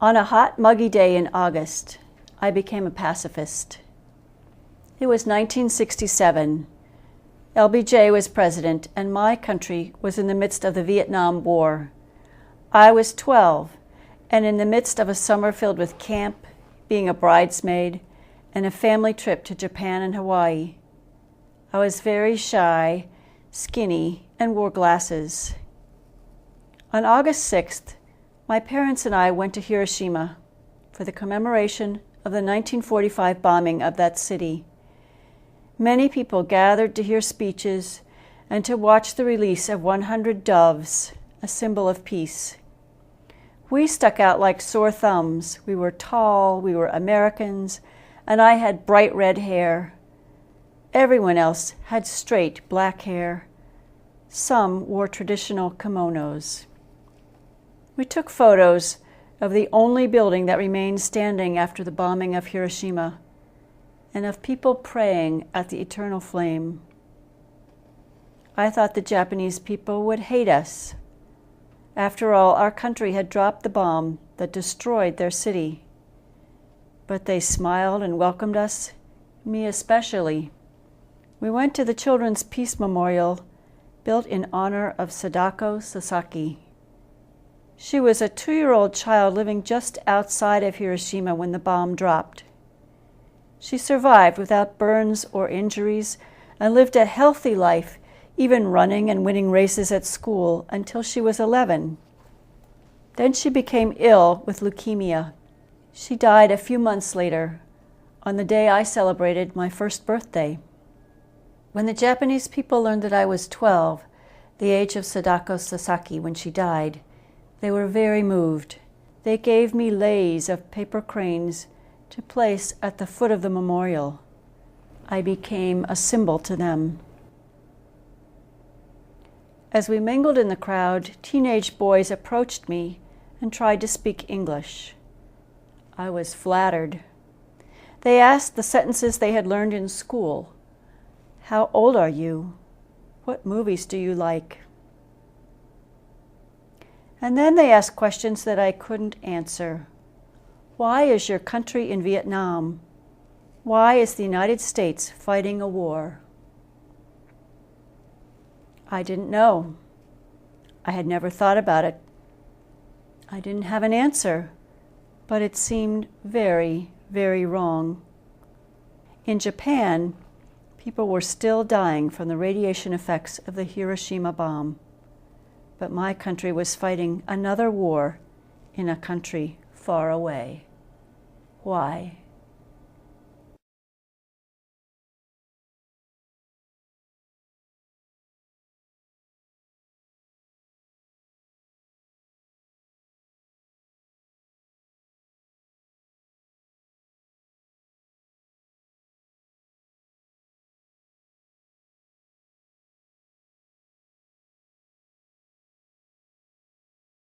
On a hot, muggy day in August, I became a pacifist. It was 1967. LBJ was president, and my country was in the midst of the Vietnam War. I was 12, and in the midst of a summer filled with camp, being a bridesmaid, and a family trip to Japan and Hawaii. I was very shy, skinny, and wore glasses. On August 6th, my parents and I went to Hiroshima for the commemoration of the 1945 bombing of that city. Many people gathered to hear speeches and to watch the release of 100 doves, a symbol of peace. We stuck out like sore thumbs. We were tall, we were Americans, and I had bright red hair. Everyone else had straight black hair. Some wore traditional kimonos. We took photos of the only building that remained standing after the bombing of Hiroshima, and of people praying at the eternal flame. I thought the Japanese people would hate us. After all, our country had dropped the bomb that destroyed their city. But they smiled and welcomed us, me especially. We went to the Children's Peace Memorial, built in honor of Sadako Sasaki. She was a 2-year-old child living just outside of Hiroshima when the bomb dropped. She survived without burns or injuries and lived a healthy life, even running and winning races at school until she was 11. Then she became ill with leukemia. She died a few months later, on the day I celebrated my first birthday. When the Japanese people learned that I was 12, the age of Sadako Sasaki when she died, they were very moved. They gave me leis of paper cranes to place at the foot of the memorial. I became a symbol to them. As we mingled in the crowd, teenage boys approached me and tried to speak English. I was flattered. They asked the sentences they had learned in school. How old are you? What movies do you like? And then they asked questions that I couldn't answer. Why is your country in Vietnam? Why is the United States fighting a war? I didn't know. I had never thought about it. I didn't have an answer, but it seemed very, very wrong. In Japan, people were still dying from the radiation effects of the Hiroshima bomb. But my country was fighting another war in a country far away. Why?